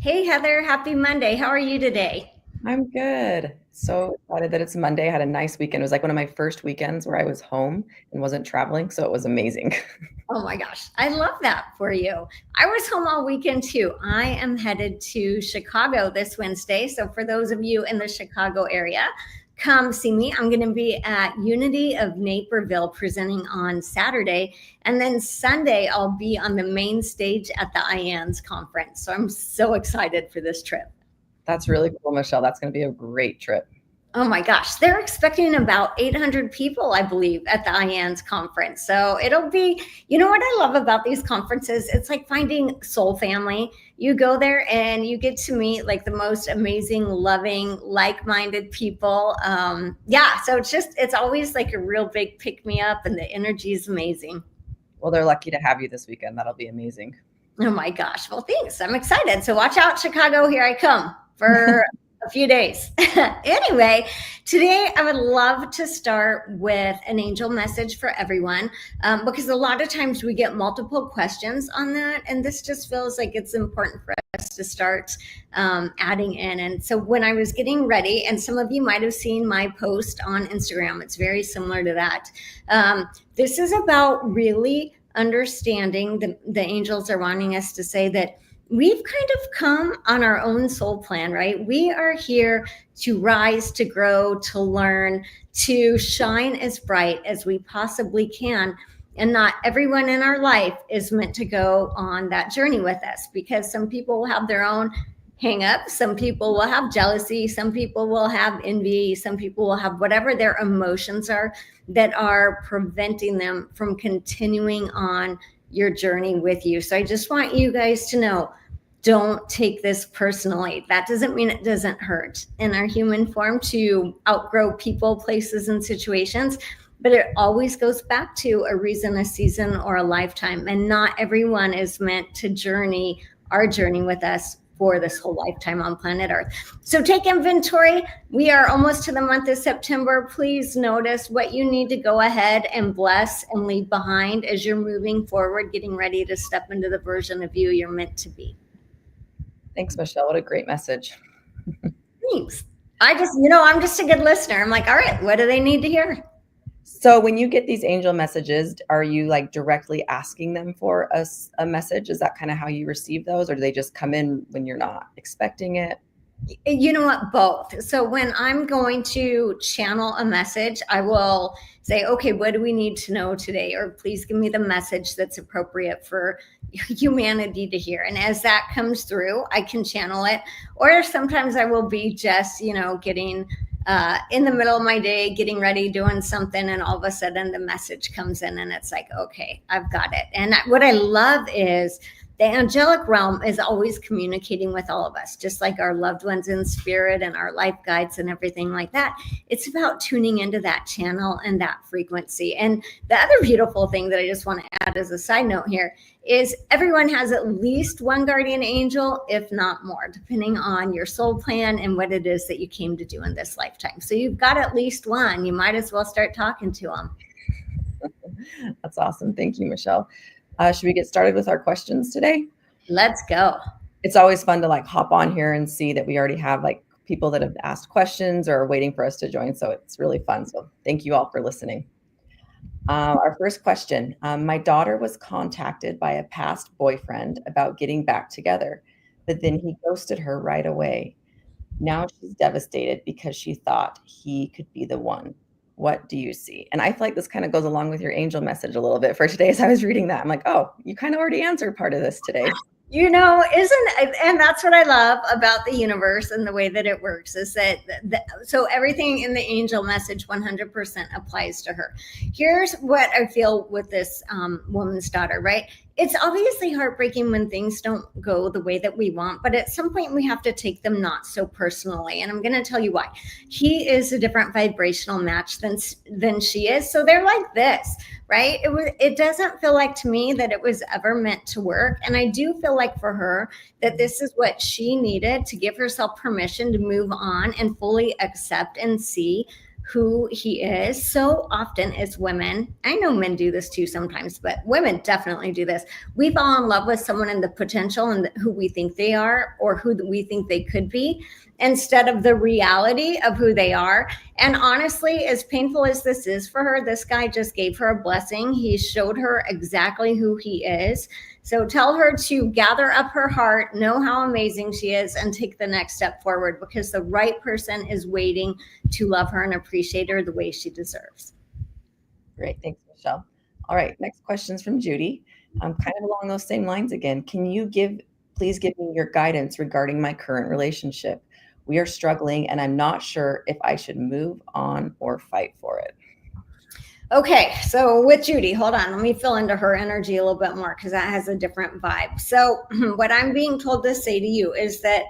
Hey, Heather, happy Monday. How are you today? I'm good. So excited that it's Monday. I had a nice weekend. It was like one of my first weekends where I was home and wasn't traveling, so it was amazing. Oh my gosh, I love that for you. I was home all weekend too. I am headed to Chicago this Wednesday. So, for those of you in the Chicago area, come see me. I'm going to be at Unity of Naperville presenting on Saturday. And then Sunday, I'll be on the main stage at the IANS conference. So, I'm so excited for this trip. That's really cool, Michelle. That's going to be a great trip. Oh my gosh, they're expecting about 800 people, I believe, at the IANS conference. So it'll be, you know what I love about these conferences? It's like finding soul family. You go there and you get to meet like the most amazing, loving, like-minded people. Yeah, so it's always like a real big pick me up, and the energy is amazing. Well, they're lucky to have you this weekend. That'll be amazing. Oh my gosh. Well, thanks. I'm excited. So watch out, Chicago. Here I come for a few days. Anyway, today I would love to start with an angel message for everyone, because a lot of times we get multiple questions on that. And this just feels like it's important for us to start adding in. And so when I was getting ready, and some of you might have seen my post on Instagram, it's very similar to that. This is about really understanding the angels are wanting us to say that we've kind of come on our own soul plan, right? We are here to rise, to grow, to learn, to shine as bright as we possibly can. And not everyone in our life is meant to go on that journey with us, because some people will have their own hang up. Some people will have jealousy. Some people will have envy. Some people will have whatever their emotions are that are preventing them from continuing on your journey with you. So I just want you guys to know, don't take this personally. That doesn't mean it doesn't hurt in our human form to outgrow people, places, and situations. But it always goes back to a reason, a season, or a lifetime. And not everyone is meant to journey our journey with us for this whole lifetime on planet Earth. So take inventory. We are almost to the month of September. Please notice what you need to go ahead and bless and leave behind as you're moving forward, getting ready to step into the version of you you're meant to be. Thanks, Michelle. What a great message. Thanks. I'm just a good listener. I'm like, all right, what do they need to hear? So when you get these angel messages, are you like directly asking them for a message? Is that kind of how you receive those, or do they just come in when you're not expecting it? You know what? Both. So when I'm going to channel a message, I will say, okay, what do we need to know today? Or please give me the message that's appropriate for humanity to hear. And as that comes through, I can channel it. Or sometimes I will be just, getting in the middle of my day, getting ready, doing something, and all of a sudden the message comes in and it's like, okay, I've got it. And what I love is the angelic realm is always communicating with all of us, just like our loved ones in spirit and our life guides and everything like that. It's about tuning into that channel and that frequency. And the other beautiful thing that I just want to add as a side note here is everyone has at least one guardian angel, if not more, depending on your soul plan and what it is that you came to do in this lifetime. So you've got at least one. You might as well start talking to them. That's awesome. Thank you, Michelle. Should we get started with our questions today? Let's go. It's always fun to like hop on here and see that we already have like people that have asked questions or are waiting for us to join. So it's really fun. So thank you all for listening. Our first question. My daughter was contacted by a past boyfriend about getting back together, but then he ghosted her right away. Now she's devastated because she thought he could be the one. What do you see? And I feel like this kind of goes along with your angel message a little bit for today. As I was reading that, I'm like, oh, you kind of already answered part of this today. And that's what I love about the universe and the way that it works is that so everything in the angel message 100% applies to her. Here's what I feel with this woman's daughter, right? It's obviously heartbreaking when things don't go the way that we want, but at some point we have to take them not so personally. And I'm going to tell you why. He is a different vibrational match than she is. So they're like this, right? It doesn't feel like to me that it was ever meant to work. And I do feel like for her that this is what she needed to give herself permission to move on and fully accept and see who he is. So often as women, I know men do this too sometimes, but women definitely do this. We fall in love with someone and the potential and who we think they are or who we think they could be instead of the reality of who they are. And honestly, as painful as this is for her, this guy just gave her a blessing. He showed her exactly who he is. So tell her to gather up her heart, know how amazing she is, and take the next step forward because the right person is waiting to love her and appreciate her the way she deserves. Great. Thanks, Michelle. All right. Next question's from Judy. Kind of along those same lines again. Can you please give me your guidance regarding my current relationship? We are struggling and I'm not sure if I should move on or fight for it. Okay, so with Judy, hold on, let me fill into her energy a little bit more because that has a different vibe. So, what I'm being told to say to you is that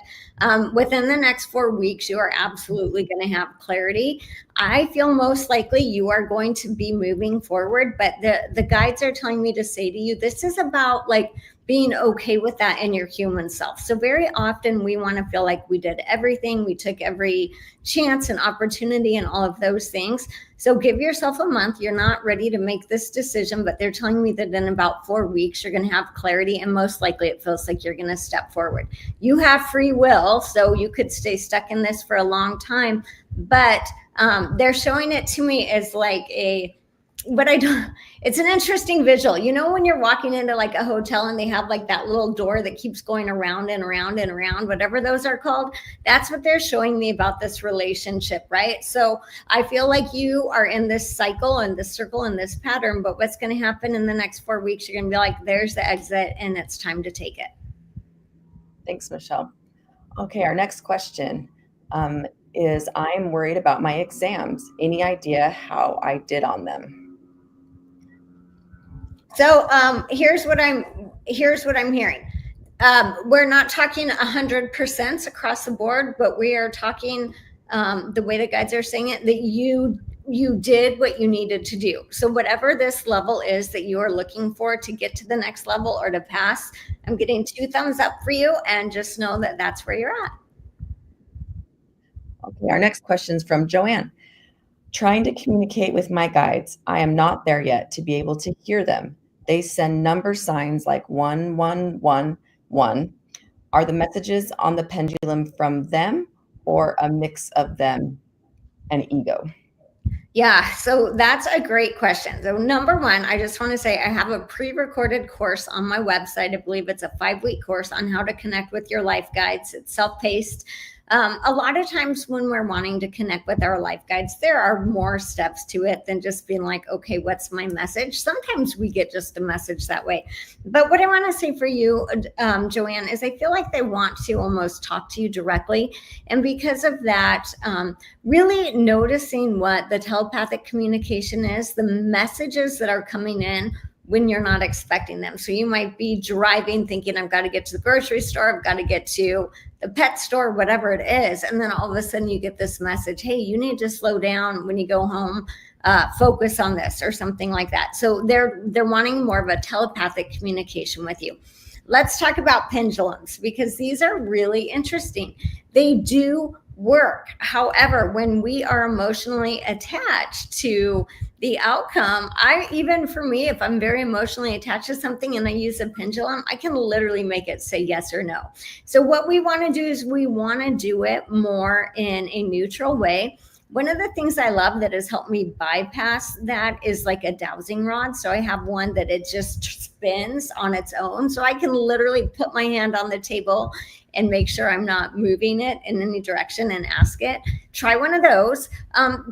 within the next 4 weeks, you are absolutely going to have clarity. I feel most likely you are going to be moving forward, but the guides are telling me to say to you, this is about like being okay with that in your human self. So very often we want to feel like we did everything, we took every chance and opportunity and all of those things. So give yourself a month. You're not ready to make this decision, but they're telling me that in about 4 weeks, you're going to have clarity. And most likely it feels like you're going to step forward. You have free will, so you could stay stuck in this for a long time. But they're showing it to me as like but I don't, it's an interesting visual. You know, when you're walking into like a hotel and they have like that little door that keeps going around and around and around, whatever those are called, that's what they're showing me about this relationship, right? So I feel like you are in this cycle and this circle and this pattern, but what's going to happen in the next 4 weeks, you're going to be like, there's the exit and it's time to take it. Thanks, Michelle. Okay, our next question is I'm worried about my exams. Any idea how I did on them? So here's what I'm hearing. We're not talking 100% across the board, but we are talking the way the guides are saying it, that you did what you needed to do. So whatever this level is that you are looking for to get to the next level or to pass, I'm getting 2 thumbs up for you, and just know that that's where you're at. Okay, our next question is from Joanne. Trying to communicate with my guides. I am not there yet to be able to hear them. They send number signs like 1111. Are the messages on the pendulum from them or a mix of them and ego? Yeah, so that's a great question. So number one, I just want to say I have a pre-recorded course on my website. I believe it's a 5-week course on how to connect with your life guides. It's self-paced. A lot of times when we're wanting to connect with our life guides, there are more steps to it than just being like, okay, what's my message? Sometimes we get just a message that way. But what I want to say for you, Joanne, is I feel like they want to almost talk to you directly. And because of that, really noticing what the telepathic communication is, the messages that are coming in when you're not expecting them. So you might be driving thinking, I've got to get to the grocery store, I've got to get to the pet store, whatever it is. And then all of a sudden you get this message, hey, you need to slow down when you go home, focus on this or something like that. So they're wanting more of a telepathic communication with you. Let's talk about pendulums because these are really interesting. They do work. However, when we are emotionally attached to the outcome, even for me, if I'm very emotionally attached to something and I use a pendulum, I can literally make it say yes or no. So what we want to do is we want to do it more in a neutral way. One of the things I love that has helped me bypass that is like a dowsing rod. So I have one that it just spins on its own. So I can literally put my hand on the table and make sure I'm not moving it in any direction and ask it. Try one of those.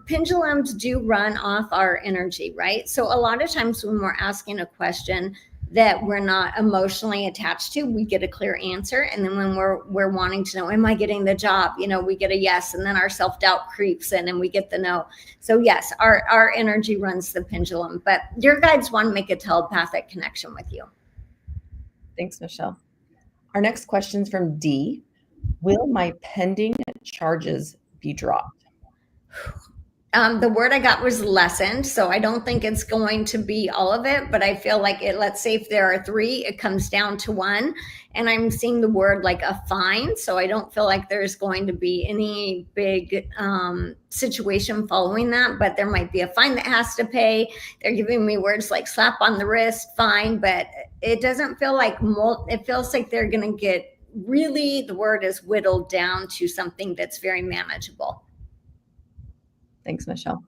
Pendulums do run off our energy, right? So a lot of times when we're asking a question that we're not emotionally attached to, we get a clear answer. And then when we're wanting to know, am I getting the job? We get a yes, and then our self-doubt creeps in and we get the no. So yes, our energy runs the pendulum, but your guides want to make a telepathic connection with you. Thanks, Michelle. Our next question is from D. Will my pending charges be dropped? The word I got was lessened, so I don't think it's going to be all of it, but I feel like it, let's say if there are three, it comes down to one. And I'm seeing the word like a fine, so I don't feel like there's going to be any big situation following that, but there might be a fine that has to pay. They're giving me words like slap on the wrist, fine, but it doesn't feel like, it feels like they're going to get, really, the word is whittled down to something that's very manageable. Thanks, Michelle.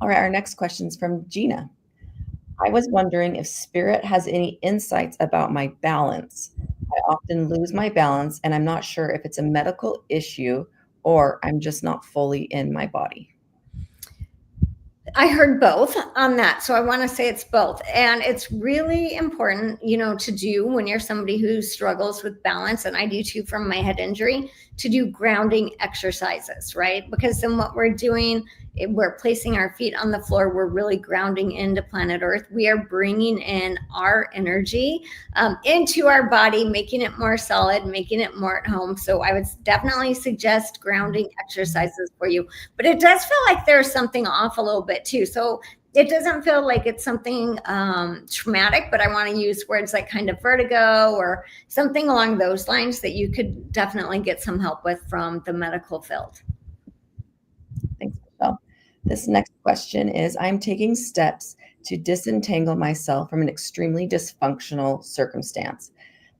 All right, our next question is from Gina. I was wondering if Spirit has any insights about my balance. I often lose my balance, and I'm not sure if it's a medical issue or I'm just not fully in my body. I heard both on that. So I want to say it's both. And it's really important, to do when you're somebody who struggles with balance, and I do too from my head injury, to do grounding exercises, right? Because then what we're doing, we're placing our feet on the floor. We're really grounding into planet Earth. We are bringing in our energy into our body, making it more solid, making it more at home. So I would definitely suggest grounding exercises for you. But it does feel like there's something off a little bit too. So it doesn't feel like it's something traumatic, but I want to use words like kind of vertigo or something along those lines that you could definitely get some help with from the medical field. Thanks, Michelle. This next question is, I'm taking steps to disentangle myself from an extremely dysfunctional circumstance,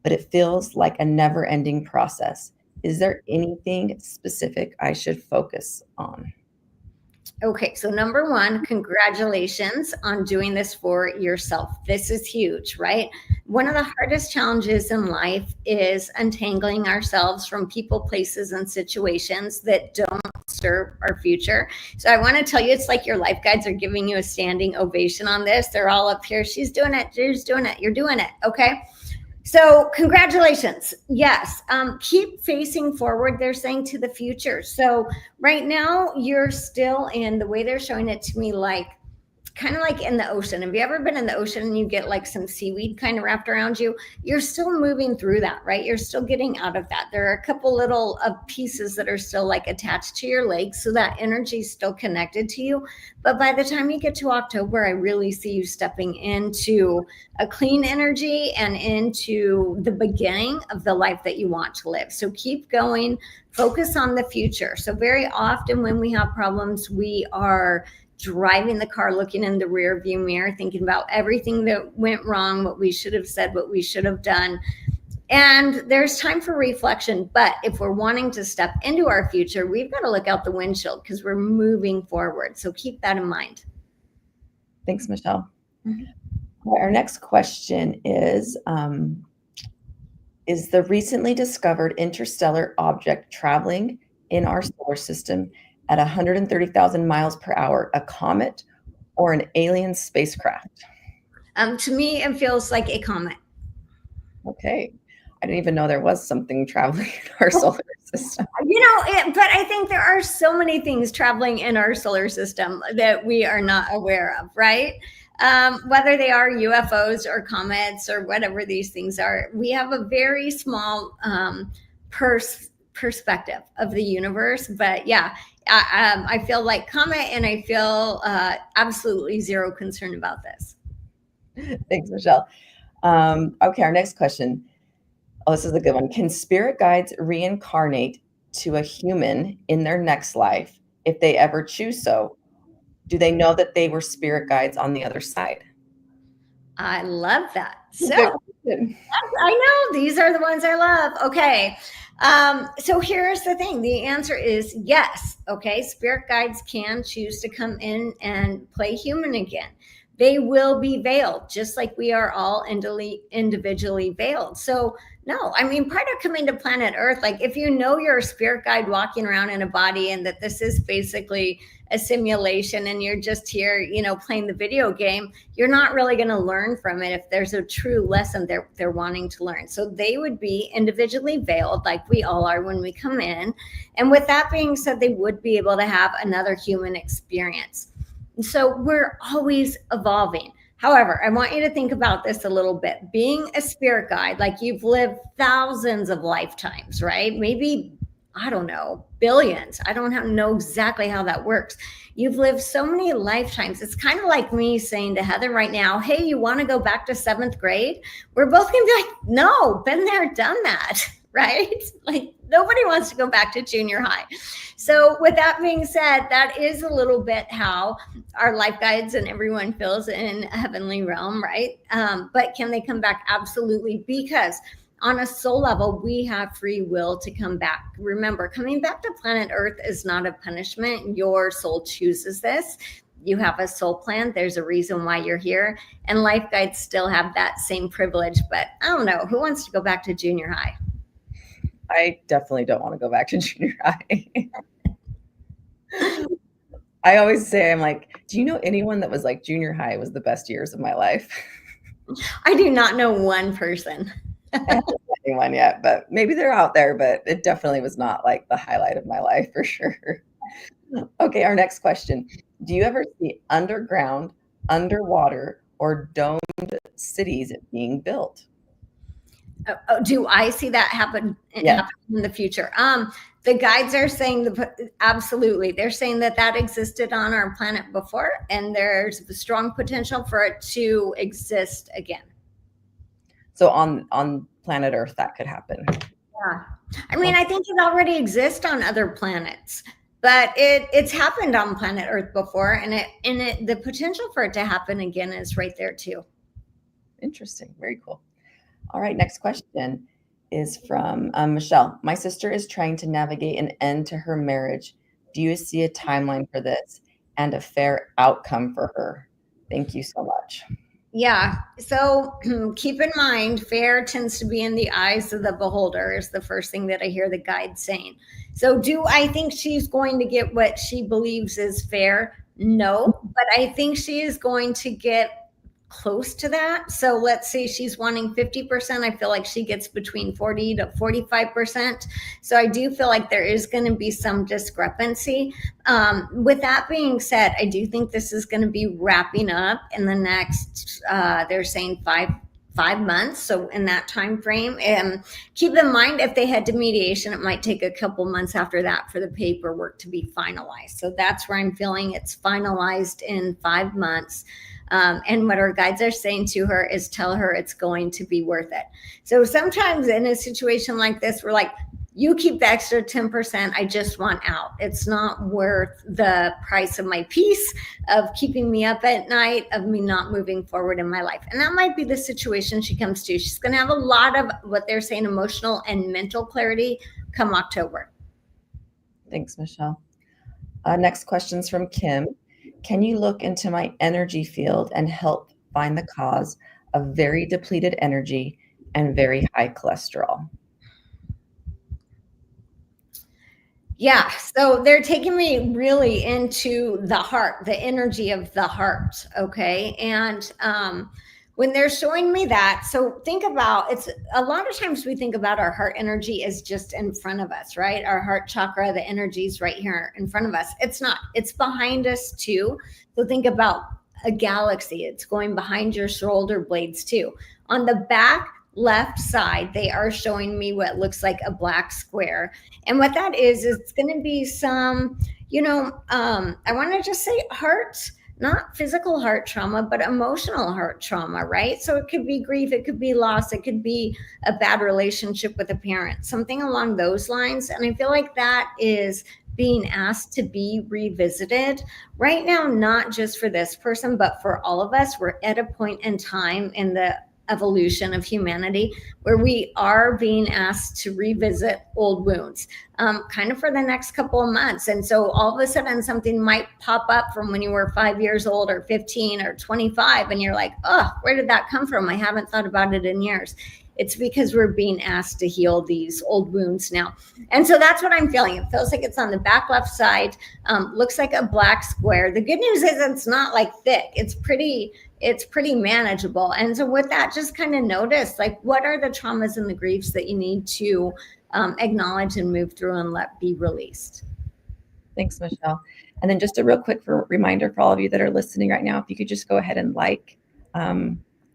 but it feels like a never-ending process. Is there anything specific I should focus on? Okay, so number one, congratulations on doing this for yourself. This is huge, right? One of the hardest challenges in life is untangling ourselves from people, places, and situations that don't serve our future. So I want to tell you, it's like your life guides are giving you a standing ovation on this. They're all up here. She's doing it. She's doing it. You're doing it. Okay. So congratulations. Yes. Keep facing forward, they're saying, to the future. So right now you're still in, the way they're showing it to me, like kind of like in the ocean. Have you ever been in the ocean and you get like some seaweed kind of wrapped around you? You're still moving through that, right? You're still getting out of that. There are a couple little pieces that are still like attached to your legs. So that energy is still connected to you. But by the time you get to October, I really see you stepping into a clean energy and into the beginning of the life that you want to live. So keep going, focus on the future. So very often when we have problems, we are driving the car, looking in the rear view mirror, thinking about everything that went wrong, what we should have said, what we should have done. And there's time for reflection. But if we're wanting to step into our future, we've got to look out the windshield because we're moving forward. So keep that in mind. Thanks, Michelle. Mm-hmm. Our next question is the recently discovered interstellar object traveling in our solar system at 130,000 miles per hour a comet or an alien spacecraft? To me, it feels like a comet. Okay. I didn't even know there was something traveling in our solar system. But I think there are so many things traveling in our solar system that we are not aware of, right? Whether they are UFOs or comets or whatever these things are, we have a very small perspective of the universe. But yeah, I feel like comet, and I feel absolutely zero concern about this. Thanks, Michelle. Okay, our next question. Oh, this is a good one. Can spirit guides reincarnate to a human in their next life if they ever choose so? Do they know that they were spirit guides on the other side? I love that. So I know these are the ones I love. Okay. So here's the thing. The answer is yes. Okay. Spirit guides can choose to come in and play human again. They will be veiled, just like we are all individually veiled. So no, I mean, part of coming to planet Earth, like if you know you're a spirit guide walking around in a body and that this is basically a simulation and you're just here, playing the video game, you're not really going to learn from it if there's a true lesson they're wanting to learn. So they would be individually veiled like we all are when we come in. And with that being said, they would be able to have another human experience. So we're always evolving. However, I want you to think about this a little bit. Being a spirit guide, like you've lived thousands of lifetimes, right? Maybe I don't know, billions. I don't know exactly how that works. You've lived so many lifetimes. It's kind of like me saying to Heather right now, hey, you want to go back to seventh grade? We're both going to be like, no, been there, done that, right? Like nobody wants to go back to junior high. So with that being said, that is a little bit how our life guides and everyone feels in a heavenly realm, right? But can they come back? Absolutely, because on a soul level, we have free will to come back. Remember, coming back to planet Earth is not a punishment. Your soul chooses this. You have a soul plan. There's a reason why you're here. And life guides still have that same privilege. But I don't know. Who wants to go back to junior high? I definitely don't want to go back to junior high. I always say, I'm like, do you know anyone that was like junior high was the best years of my life? I do not know one person. I haven't met anyone yet, but maybe they're out there, but it definitely was not like the highlight of my life for sure. Okay, our next question. Do you ever see underground, underwater, or domed cities being built? Do I see that happen in the future? The guides are saying absolutely. They're saying that existed on our planet before, and there's a strong potential for it to exist again. So on planet Earth, that could happen. Yeah, I mean, I think it already exists on other planets, but it's happened on planet Earth before, and the potential for it to happen again is right there too. Interesting. Very cool. All right, next question is from Michelle. My sister is trying to navigate an end to her marriage. Do you see a timeline for this and a fair outcome for her? Thank you so much. Yeah. So keep in mind, fair tends to be in the eyes of the beholder, is the first thing that I hear the guide saying. So do I think she's going to get what she believes is fair? No, but I think she is going to get close to that. So let's say she's wanting 50%. I feel like she gets between 40 to 45%. So I do feel like there is going to be some discrepancy. With that being said, I do think this is going to be wrapping up in the next, they're saying five months. So in that time frame, and keep in mind, if they head to mediation, it might take a couple months after that for the paperwork to be finalized. So that's where I'm feeling it's finalized in 5 months. And what our guides are saying to her is tell her it's going to be worth it. So sometimes in a situation like this, we're like, you keep the extra 10%. I just want out. It's not worth the price of my peace, of keeping me up at night, of me not moving forward in my life. And that might be the situation she comes to. She's going to have a lot of what they're saying, emotional and mental clarity come October. Thanks, Michelle. Next question's from Kim. Can you look into my energy field and help find the cause of very depleted energy and very high cholesterol? Yeah, so they're taking me really into the heart, the energy of the heart. Okay. And when they're showing me that, so think about, it's a lot of times we think about our heart energy as just in front of us, right? Our heart chakra, the energy is right here in front of us. It's not, it's behind us too. So think about a galaxy. It's going behind your shoulder blades too. On the back left side, they are showing me what looks like a black square. And what that is, it's going to be some, I want to just say heart, not physical heart trauma, but emotional heart trauma, right? So it could be grief, it could be loss, it could be a bad relationship with a parent, something along those lines. And I feel like that is being asked to be revisited right now, not just for this person, but for all of us. We're at a point in time in the evolution of humanity where we are being asked to revisit old wounds kind of for the next couple of months. And so all of a sudden something might pop up from when you were 5 years old or 15 or 25 and you're like, oh, where did that come from? I haven't thought about it in years. It's because we're being asked to heal these old wounds now. And so that's what I'm feeling. It feels like it's on the back left side, looks like a black square. The good news is it's not like thick. It's pretty manageable. And so with that, just kind of notice, like, what are the traumas and the griefs that you need to acknowledge and move through and let be released. Thanks, Michelle. And then just a real quick reminder for all of you that are listening right now, if you could just go ahead and like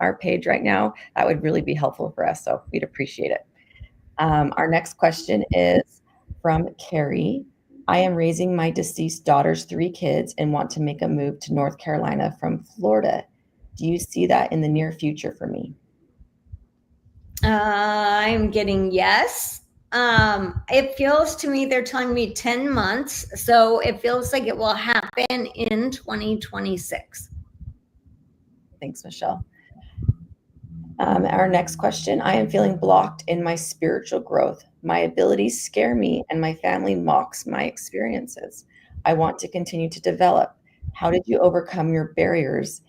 our page right now, that would really be helpful for us. So we'd appreciate it. Our next question is, From Carrie, I am raising my deceased daughter's 3 kids and want to make a move to North Carolina from Florida. Do you see that in the near future for me? I'm getting yes. It feels to me they're telling me 10 months. So it feels like it will happen in 2026. Thanks, Michelle. Our next question, I am feeling blocked in my spiritual growth. My abilities scare me and my family mocks my experiences. I want to continue to develop. How did you overcome your barriers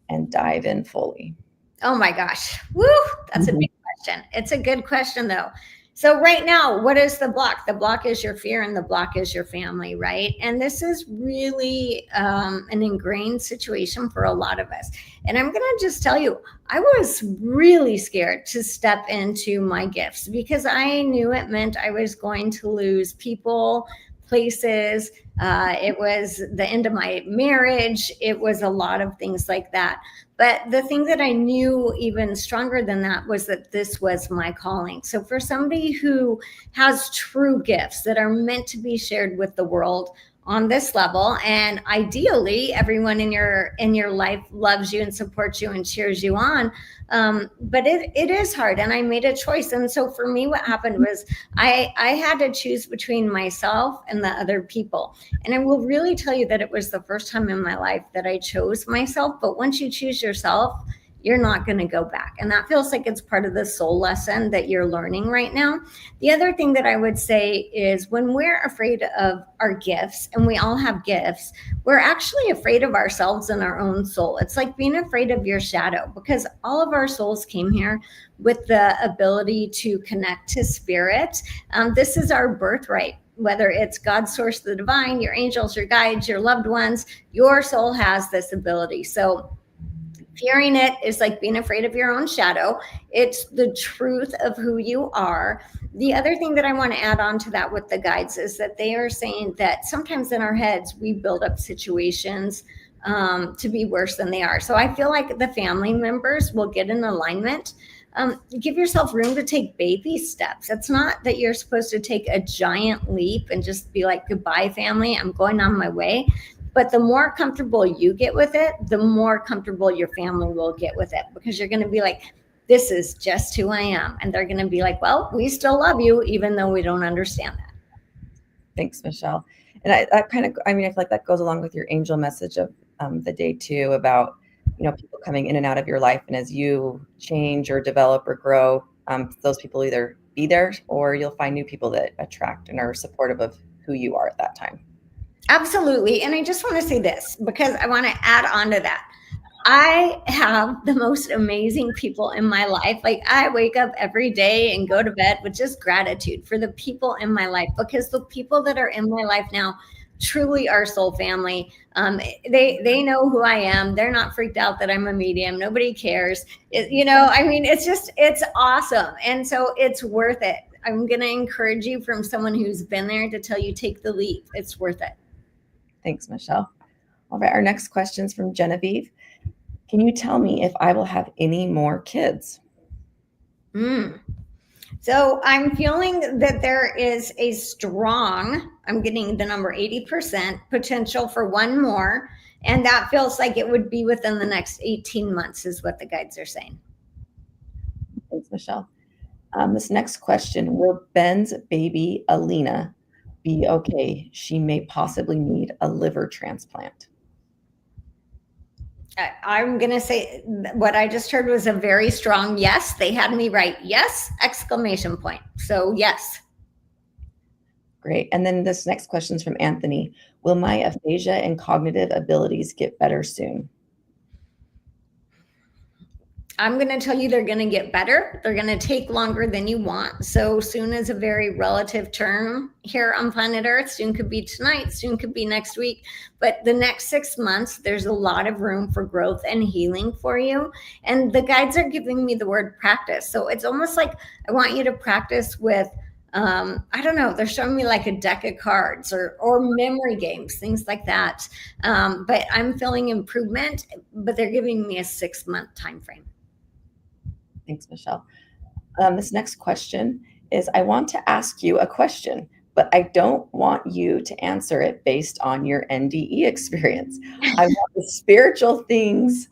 and dive in fully? Oh my gosh. Woo! That's a Mhm. big question. It's a good question, though. So, right now, what is the block? The block is your fear, and the block is your family, right? And this is really an ingrained situation for a lot of us. And I'm going to just tell you, I was really scared to step into my gifts because I knew it meant I was going to lose people, places. It was the end of my marriage. It was a lot of things like that. But the thing that I knew even stronger than that was that this was my calling. So for somebody who has true gifts that are meant to be shared with the world on this level, and ideally everyone in your life loves you and supports you and cheers you on, but it is hard, and I made a choice. And so for me, what happened was I had to choose between myself and the other people. And I will really tell you that it was the first time in my life that I chose myself. But once you choose yourself, you're not going to go back. And that feels like it's part of the soul lesson that you're learning right now. The other thing that I would say is when we're afraid of our gifts, and we all have gifts, we're actually afraid of ourselves and our own soul. It's like being afraid of your shadow, because all of our souls came here with the ability to connect to spirit. This is our birthright. Whether it's God's source, the divine, your angels, your guides, your loved ones, your soul has this ability. So fearing it is like being afraid of your own shadow. It's the truth of who you are. The other thing that I want to add on to that with the guides is that they are saying that sometimes in our heads, we build up situations to be worse than they are. So I feel like the family members will get in alignment. Give yourself room to take baby steps. It's not that you're supposed to take a giant leap and just be like, goodbye, family, I'm going on my way. But the more comfortable you get with it, the more comfortable your family will get with it, because you're going to be like, this is just who I am. And they're going to be like, well, we still love you, even though we don't understand that. Thanks, Michelle. And I kind of, I mean, I feel like that goes along with your angel message of the day too, about, people coming in and out of your life. And as you change or develop or grow, those people either be there or you'll find new people that attract and are supportive of who you are at that time. Absolutely. And I just want to say this because I want to add on to that. I have the most amazing people in my life. Like, I wake up every day and go to bed with just gratitude for the people in my life, because the people that are in my life now truly are soul family. They know who I am. They're not freaked out that I'm a medium. Nobody cares. I mean, it's awesome. And so it's worth it. I'm going to encourage you, from someone who's been there, to tell you, take the leap. It's worth it. Thanks, Michelle. All right, our next question is from Genevieve. Can you tell me if I will have any more kids? So I'm feeling that there is a strong, I'm getting the number 80% potential for one more. And that feels like it would be within the next 18 months, is what the guides are saying. Thanks, Michelle. This next question, will Ben's baby, Alina, be okay? She may possibly need a liver transplant. I'm going to say what I just heard was a very strong yes. They had me right. Yes, exclamation point. So yes. Great. And then this next question is from Anthony. Will my aphasia and cognitive abilities get better soon? I'm going to tell you they're going to get better. They're going to take longer than you want. So soon is a very relative term here on planet Earth. Soon could be tonight, soon could be next week. But the next 6 months, there's a lot of room for growth and healing for you. And the guides are giving me the word practice. So it's almost like I want you to practice with, I don't know, they're showing me like a deck of cards or memory games, things like that. But I'm feeling improvement, but they're giving me a 6-month time frame. Thanks, Michelle. This next question is, I want to ask you a question, but I don't want you to answer it based on your NDE experience. I want the spiritual things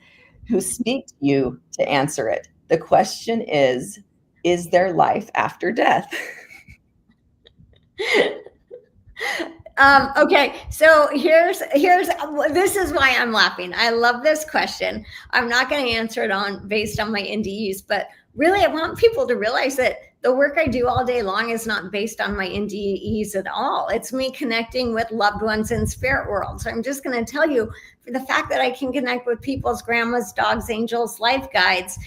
who speak to you to answer it. The question is there life after death? Okay, so here's this is why I'm laughing. I love this question. I'm not going to answer it on based on my NDEs, but really I want people to realize that the work I do all day long is not based on my NDEs at all. It's me connecting with loved ones in spirit world. So I'm just going to tell you, for the fact that I can connect with people's grandmas, dogs, angels, life guides,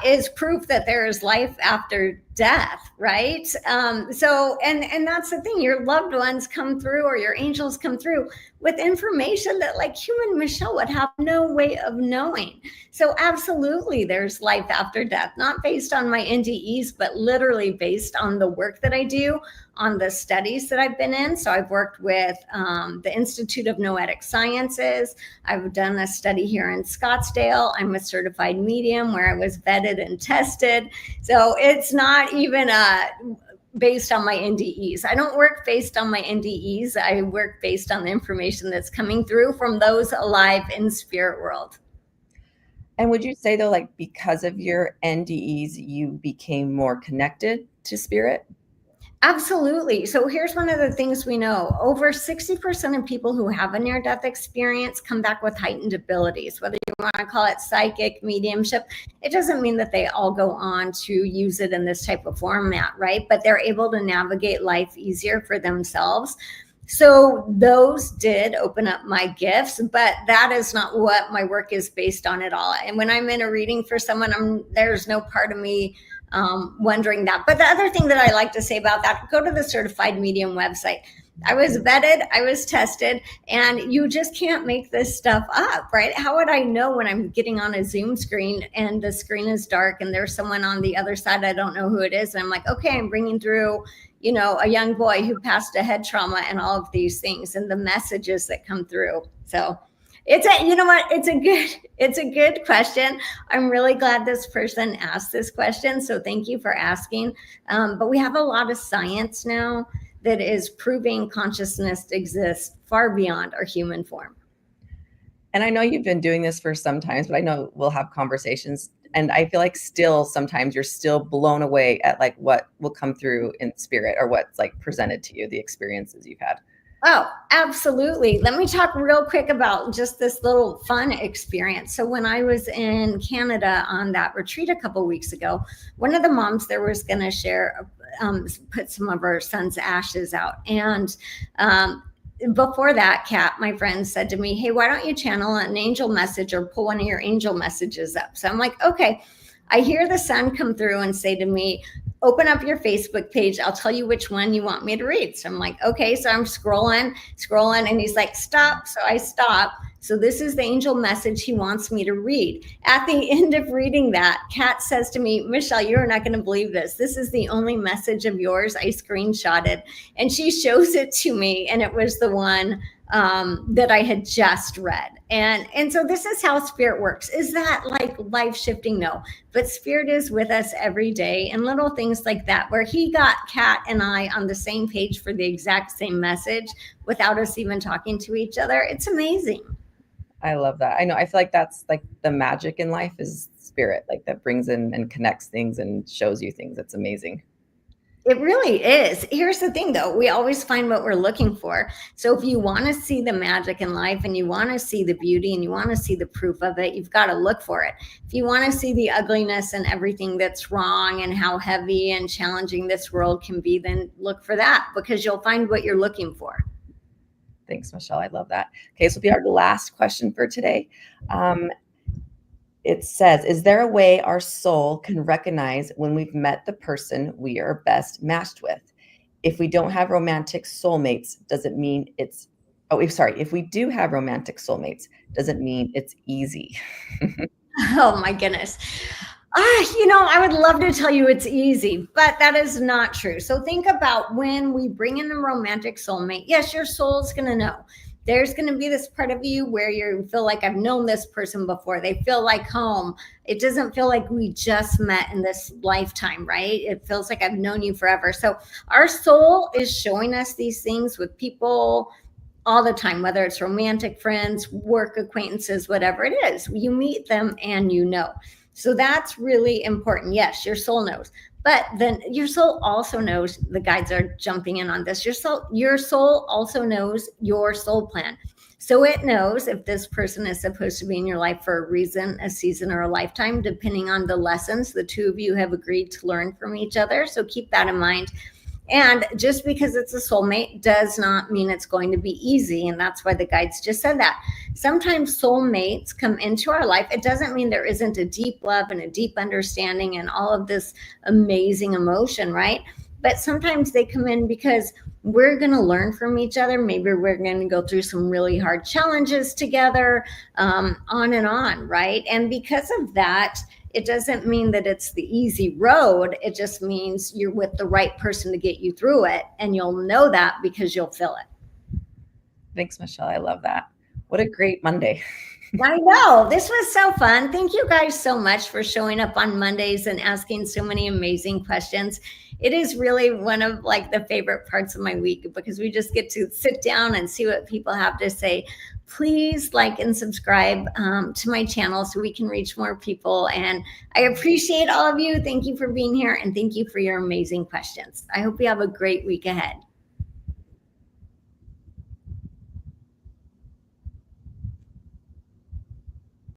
is proof that there is life after death, right? So that's the thing. Your loved ones come through, or your angels come through with information that, like, human Michelle would have no way of knowing. So absolutely, there's life after death, not based on my NDEs, but literally based on the work that I do, on the studies that I've been in. So I've worked with the Institute of Noetic Sciences. I've done a study here in Scottsdale. I'm a certified medium where I was vetted and tested. So it's not even based on my NDEs. I don't work based on my NDEs. I work based on the information that's coming through from those alive in spirit world. And would you say, though, like, because of your NDEs, you became more connected to spirit? Absolutely. So here's one of the things we know. Over 60% of people who have a near-death experience come back with heightened abilities, whether you want to call it psychic, mediumship. It doesn't mean that they all go on to use it in this type of format, right? But they're able to navigate life easier for themselves. So those did open up my gifts, but that is not what my work is based on at all. And when I'm in a reading for someone, there's no part of me wondering that. But the other thing that I like to say about that, go to the Certified Medium website. I was vetted, I was tested, and you just can't make this stuff up, right? How would I know when I'm getting on a Zoom screen and the screen is dark and there's someone on the other side, I don't know who it is, and I'm like, okay, I'm bringing through, a young boy who passed a head trauma and all of these things and the messages that come through. So it's a good question. I'm really glad this person asked this question. So thank you for asking. But we have a lot of science now that is proving consciousness exists far beyond our human form. And I know you've been doing this for some time, but I know we'll have conversations. And I feel like still sometimes you're still blown away at like what will come through in spirit or what's like presented to you, the experiences you've had. Oh, absolutely. Let me talk real quick about just this little fun experience. So when I was in Canada on that retreat a couple of weeks ago, one of the moms there was going to share, put some of her son's ashes out. And before that, Kat, my friend, said to me, hey, why don't you channel an angel message or pull one of your angel messages up? So I'm like, okay. I hear the son come through and say to me, open up your Facebook page. I'll tell you which one you want me to read. So I'm like, okay. So I'm scrolling, and he's like, stop. So I stop. So this is the angel message he wants me to read. At the end of reading that, Kat says to me, Michelle, you're not going to believe this. This is the only message of yours I screenshotted. And she shows it to me. And it was the one that I had just read. And so this is how spirit works. Is that like life shifting? No, but spirit is with us every day, and little things like that, where he got Kat and I on the same page for the exact same message without us even talking to each other. It's amazing. I love that. I know. I feel like that's like the magic in life is spirit, like that brings in and connects things and shows you things. It's amazing. It really is. Here's the thing, though. We always find what we're looking for. So if you want to see the magic in life and you want to see the beauty and you want to see the proof of it, you've got to look for it. If you want to see the ugliness and everything that's wrong and how heavy and challenging this world can be, then look for that, because you'll find what you're looking for. Thanks, Michelle. I love that. Okay, so will be our last question for today. It says, is there a way our soul can recognize when we've met the person we are best matched with? If we don't have romantic soulmates, does it mean it's, if we do have romantic soulmates, does it mean it's easy? Oh my goodness. I would love to tell you it's easy, but that is not true. So think about when we bring in a romantic soulmate. Yes, your soul's going to know. There's going to be this part of you where you feel like, I've known this person before. They feel like home. It doesn't feel like we just met in this lifetime, right? It feels like I've known you forever. So our soul is showing us these things with people all the time, whether it's romantic friends, work acquaintances, whatever it is. You meet them and you know. So that's really important. Yes, your soul knows. But then your soul also knows, the guides are jumping in on this. Your soul also knows your soul plan. So it knows if this person is supposed to be in your life for a reason, a season, or a lifetime, depending on the lessons the two of you have agreed to learn from each other. So keep that in mind. And just because it's a soulmate does not mean it's going to be easy. And that's why the guides just said that. Sometimes soulmates come into our life. It doesn't mean there isn't a deep love and a deep understanding and all of this amazing emotion, right? But sometimes they come in because we're going to learn from each other. Maybe we're going to go through some really hard challenges together, on and on, right? And because of that, it doesn't mean that it's the easy road. It just means you're with the right person to get you through it. And you'll know that because you'll feel it. Thanks, Michelle. I love that. What a great Monday. I know. This was so fun. Thank you guys so much for showing up on Mondays and asking so many amazing questions. It is really one of like the favorite parts of my week because we just get to sit down and see what people have to say. Please like and subscribe to my channel so we can reach more people. And I appreciate all of you. Thank you for being here and thank you for your amazing questions. I hope you have a great week ahead.